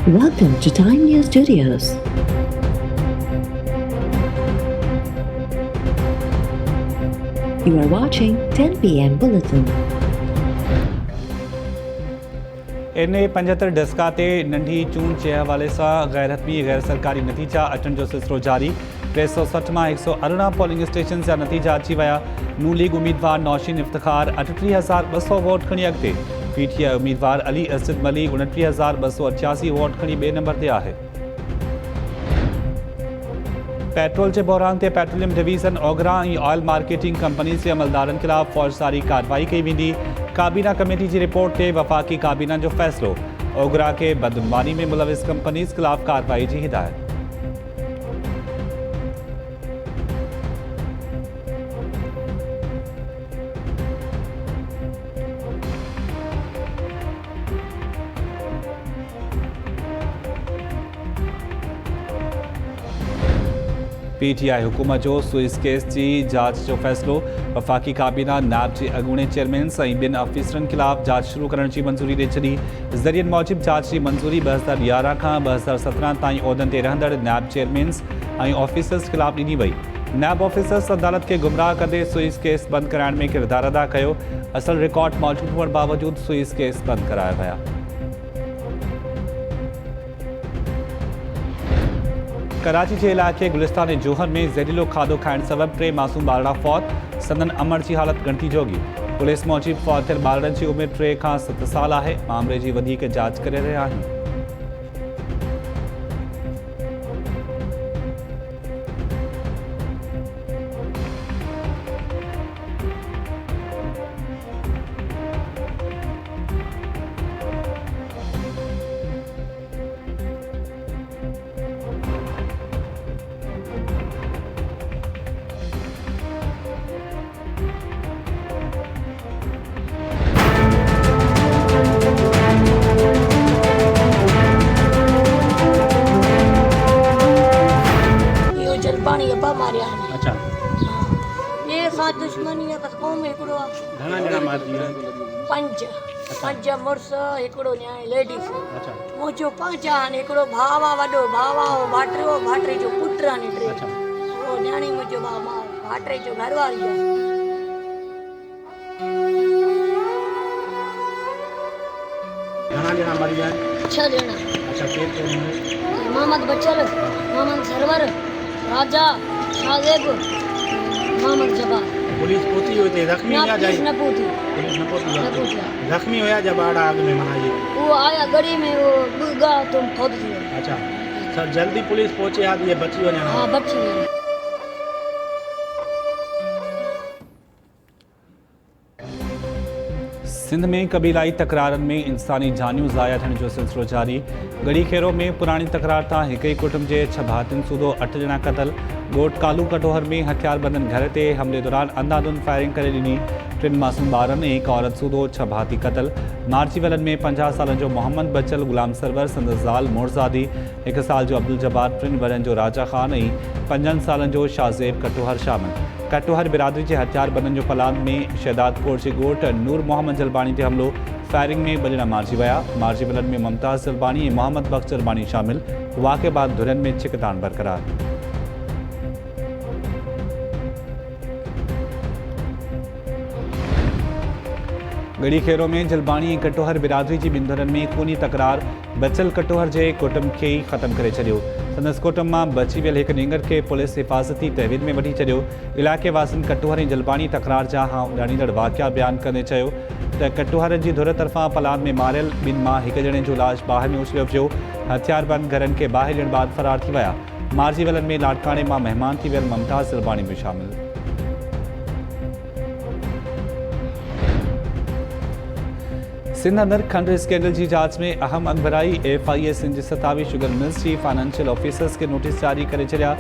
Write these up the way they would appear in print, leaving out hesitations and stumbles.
Welcome to Time News Studios. You are watching 10 p.m. Bulletin. इन 75 डस्का ते नंढी चूंड जे हवाले सां गैर हतमी गैर सरकारी नतीजा अचण जो सिलसिलो जारी। 360 मां 118 पोलिंग स्टेशन जा नतीजा अची विया। नून लीग उम्मीदवार नौशीन इफ्तिखार 38,200 वोट खणी अॻिते। पीटीआई उम्मीदवार अली असद मलिक 29,288 वोट खणी ॿिए नंबर ते आहे। पेट्रोल जे बहरान ते पेट्रोलियम डिवीज़न ओगरा ऐं ऑयल मार्केटिंग कंपनी जे अमलदारनि ख़िलाफ़ फ़ौजदारी कार्रवाई कई वेंदी। काबीना कमेटी जी रिपोर्ट ते वफ़ाक़ी काबीना जो फ़ैसिलो। ओगरा खे बदगुमानी में मुलविस कंपनीज़ ख़िलाफ़ कार्रवाई जी हिदायत। पीटीआई हुकूमत जो सुइस केस की जांच जो फैसलो। वफ़ाक़ी काबीना नाब के अॻूणे चेयरमैन ऐं ॿिनि ऑफिसरनि ख़िलाफ़ जांच शुरू करण की मंजूरी ॾेई छॾी। ज़रियनि मूजिब जांच की मंजूरी 2011 खां 2017 ताईं उहदनि ते रहंदड़ नाब चेयरमैन्स ऐं ऑफिसर्स ख़िलाफ़ ॾिनी वई। नाब ऑफिसर्स अदालत के गुमराह कंदे सुइस केस बंद कराइण में किरदार अदा कयो। असल रिकॉर्ड मौजूद हुअण बावजूद सुइस केस बंद कराया विया। कराची के इलाके गुलिस्तान जोहर में ज़हरीलो खाधो खाइण सबब 3 मासूम ॿारड़ा फौत। संदन अमर की हालत गणती जोगी। पुलिस मूजिब फौत थियल ॿारड़नि जी उमिरि 3 खां 7 साल है। मामले की वधीक जांच करे रहिया आहिनि। जलपानी अब्बा मारिया है। अच्छा ये साथ दुश्मनी है बस कौम हिकिड़ो आहे। घणा ॼणा मारिजी विया? पंज मुड़ुस हिकिड़ो न्याय लेडीस। अच्छा मुंहिंजो 5 आहिनि। हिकिड़ो भाउ आहे वॾो भाउ आहे भाटरे जो पुटु आहे टे। अच्छा उहो न्याणी मुंहिंजो भाटरे जो घरवारी आहे। घणा ॼणा मरी विया? 6 ॼणा। अच्छा केरु मोहम्मद बचर, मोहम्मद सरवर, राजा शाहजेब, मोहम्मद जब्बार। पुलिस पहुंची हुई थी जख्मी हुआ जाए? न पहुंची। पुलिस न पहुंची न पहुंची। जख्मी हुआ जब आड़ा आग में मना ये? वो आया गड़ी में वो बुगा तुम फौत थी वियो। अच्छा सर जल्दी पुलिस पहुंचे आज ये बची वञा? हाँ बची वियो। सिंध में कबीलाई तकरारनि में इंसानी जानियूं ज़ाया थियण जो सिलसिलो जारी। गड़ी खेरो में पुरानी तकरार तां हिक ही कुटुंब के 6 भातियुनि सूदो 8 ॼणा क़तल। ॻोठ कालू कटोहर में हथियारबंदनि घर ते हमले दौरान अंधाधुंध फायरिंग करे ॾिनी। 3 मासूम ॿारनि ऐं 1 औरत सूदो 6 भाती क़तल। मार्ची वलनि में 50 साल जो मोहम्मद बचल गुलाम सरवर संदसि ज़ाल मोरज़ादी, 1 साल जो अब्दुल जब्बार, 3 वरनि जो राजा खान ऐं 5 सालनि जो शाहज़ेब कटोहर शामिल। कटोहर बिरादरी के हथियारबंदनि जो पलान में शहदादपुर के ॻोठ नूर मोहम्मद जलबानी ते हमलो। फायरिंग में 2 ॼणा मारिजी विया। मार्ची वलनि में मुमताज़ जलबानी ऐं मोहम्मद बख्श जलबानी शामिल। वाक़े बाद धुरनि में छिकतान बरक़रार। गड़ी खेरो में जलबानी कटोहर बिरादरी की ॿिनि धुरनि में खूनी तकरार। बचल कटोहर के कुटुंब के ही ख़त्म करे छॾियो। संदसि कुटुंब मां बची वियल एक नींगर के पुलिस हिफ़ाज़ती तहवील में वठी छॾियो। इलाके वासियुनि कटोहर ऐं जलबानी तकरार जा ॼाणींदड़ वाक़िया बयान कंदे चयो त कटोहर की धुर तरफ़ां पलान में मारियल 2 मां 1 ॼणे जो लाश बाहि में उछलियो पियो। हथियारबंद घरनि के बाहि ॾियण बाद फरार थी विया। मार्जी वलनि में लाड़काणे मां मेहमान थी वियल मुमताज़ जलबानी भी शामिल। सिंध अंदर खंड स्कैंडल की जांच में अहम अखबराई। FIA सिंध 27 शुगर मिल्स की फाइनेंशियल ऑफिसर्स के नोटिस जारी करे छॾिया।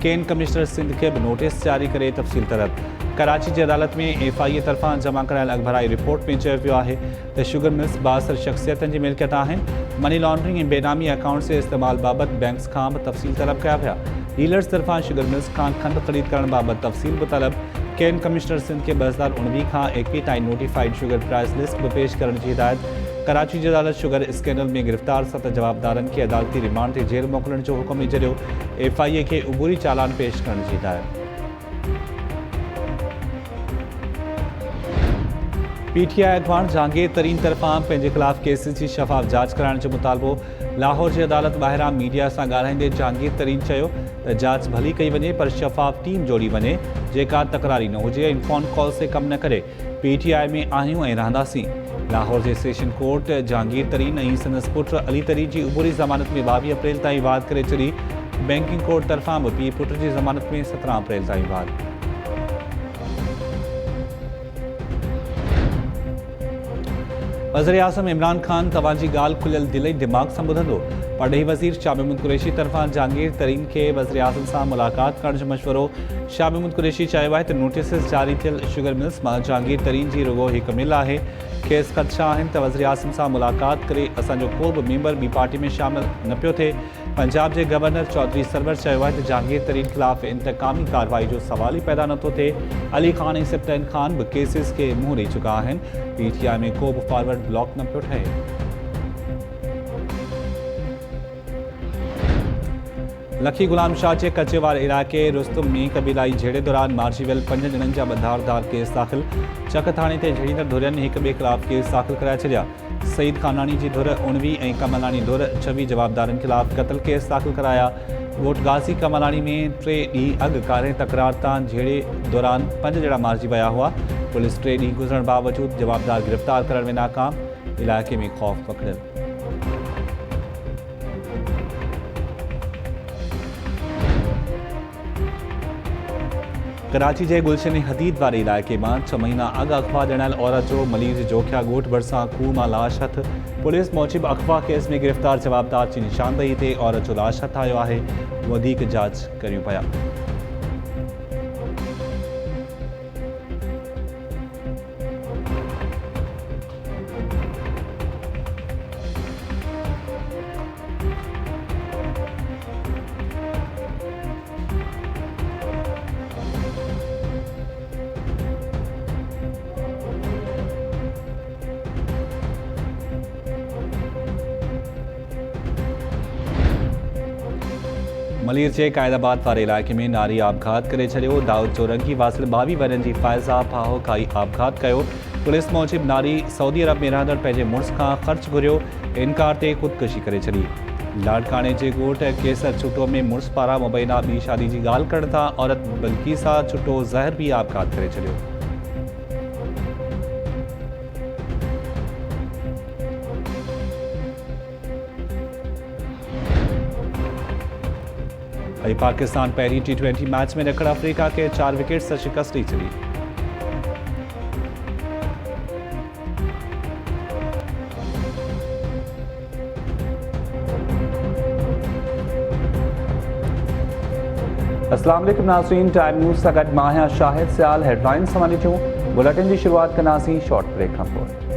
केन कमिश्नर सिंध के भी नोटिस जारी करे तफ़सील तलब। कराची की अदालत में FIA तरफा जमा करायल अखबराई रिपोर्ट में चयो वियो आहे त शुगर मिल्स 62 शख्सियतनि जी मिल्कियत आहिनि। मनी लॉन्ड्रिंग ऐं बेनामी अकाउंट से इस्तेमाल बाबत बैंक्स खां भी तफ़सील तलब कया विया। डीलर्स तरफा शुगर मिल्स खां खंड ख़रीद करण बाबत तफ़सील भी तलब। कैन कमिश्नर सिंध के 2019 खां 21 ताईं नोटिफाइड शुगर प्राइस लिस्ट भी पेश करण की हिदायत। कराची जी अदालत शुगर स्कैंडल में गिरफ़्तार 7 जवाबदारनि खे अदालती रिमांड ते जेल मोकिलण जो हुकुम ॾेई छॾियो। FIA खे उबूरी चालान पेश करण जी हिदायत। PTI अॻवान जहांगीर तरीन तरफ़ां पंहिंजे ख़िलाफ़ केसिस जी शफ़ाफ़ जांच कराइण जो मुतालबो। लाहौर जी अदालत ॿाहिरां मीडिया सां ॻाल्हाईंदे जहांगीर तरीन चयो त जांच भली कई वञे पर शफ़ाफ़ टीम जोड़ी वञे जेका तकरारी न हुजे ऐं फ़ोन कॉल से कमु न करे। PTI में आहियूं ऐं रहंदासीं। लाहौर जे सेशन कोर्ट जहांगीर तरीन ऐं संदसि पुट अली तरीन जी उबूरी ज़मानत में 22 अप्रैल ताईं वाद करे छॾी। बैंकिंग कोर्ट तरफ़ां बि पीउ पुट जी ज़मानत में 17 अप्रैल ताईं वाद। वज़ीर आज़म इमरान ख़ान तव्हांजी ॻाल्हि खुलियल दिलि ऐं दिमाग़ सां ॿुधंदो। परॾेही वज़ीर शाह महमूद कुरैशी तरफ़ां जहांगीर तरीन खे वज़ीर आज़म सां मुलाक़ात करण जो मशवरो। शाह महमूद कुरैशी चयो आहे त नोटिस जारी थियल शुगर मिल्स मां जहांगीर तरीन जी रुॻो हिकु मिल आहे। खेसि ख़दशा आहिनि त वज़ीर आज़म सां मुलाक़ात करे असांजो को बि मेंबर ॿी पार्टी में शामिल न पियो थिए। पंजाब जे गवर्नर चौधरी सरवर चयो आहे त जहांगीर तरीन ख़िलाफ़ इंतकामी कार्रवाई जो सवाल ई पैदा नथो थिए। अली ख़ान ऐं सिप्तैन ख़ान बि केसिस खे मुंहुं ॾेई चुका आहिनि। PTI में को बि फॉरवर्ड ब्लॉक न पियो ठहे। लखी गुलाम शाह जे कचेवार इलाइक़े रुस्तुम में कबीलाई झेड़े दौरान मारिजी वियल 5 ॼणनि जा धारदार केस दाख़िल। चक थाणे ते झेड़ींदड़ धुरियुनि हिक ॿिए ख़िलाफ़ केस दाख़िल कराए छॾिया। सईद खानानी जी धुर 19 ऐं कमलानी धुर 26 जवाबदारनि ख़िलाफ़ क़त्ल केस दाख़िल कराया। वोटगाज़ी कमलानी में 3 ॾींहं अॻु कारे तकरार तां झेड़े दौरान 5 ॼणा मारिजी विया हुआ। पुलिस 3 ॾींहं गुज़रण बावजूद जवाबदार गिरफ़्तार करण में नाकाम। इलाइक़े में ख़ौफ़ पकड़ियल। कराची जे गुलशन हदीद वारे इलाइक़े मां 6 महीना अॻु अग़वा ॼणियल औरत जो मलीर जोखिया ॻोठ भरिसां खूह मां लाश हथ। पुलिस मूजिबि अग़वा केस में गिरफ़्तार जवाबदार जी निशानदेही ते औरत जो लाश हथ आयो आहे। वधीक जांच करियूं पिया। मलीर जे क़ाइदाबाद वारे इलाइक़े में नारी आपघात करे छॾियो। दाऊद चौरंगी वासिल 22 वरनि जी फ़ाइज़ा फाहो खाई आपघात कयो। पुलिस मूजिबि नारी सऊदी अरब में रहंदड़ पंहिंजे मुड़ुस खां ख़र्च घुरियो। इनकार ते ख़ुदकुशी करे छॾी। लाड़काणे जे ॻोठ केसर छुटो में मुड़ुस पारां मुबैना ॿी शादी जी ॻाल्हि करण तां औरत बल्कीसा छुटो ज़हर पी आपघात करे छॾियो। ऐं पाकिस्तान पहिरीं T20 मैच में ॾखण अफ्रीका खे 4 विकेट सां शिकस्त ॾेई छॾी। अस्सलाम वालेकुम नाज़रीन, टाइम न्यूज़ सां गॾु मां आहियां शाहिद सियाल। हेडलाइंस सां ॾिठियूं। बुलेटिन जी शुरूआत कंदासीं शॉर्ट ब्रेक खां पोइ।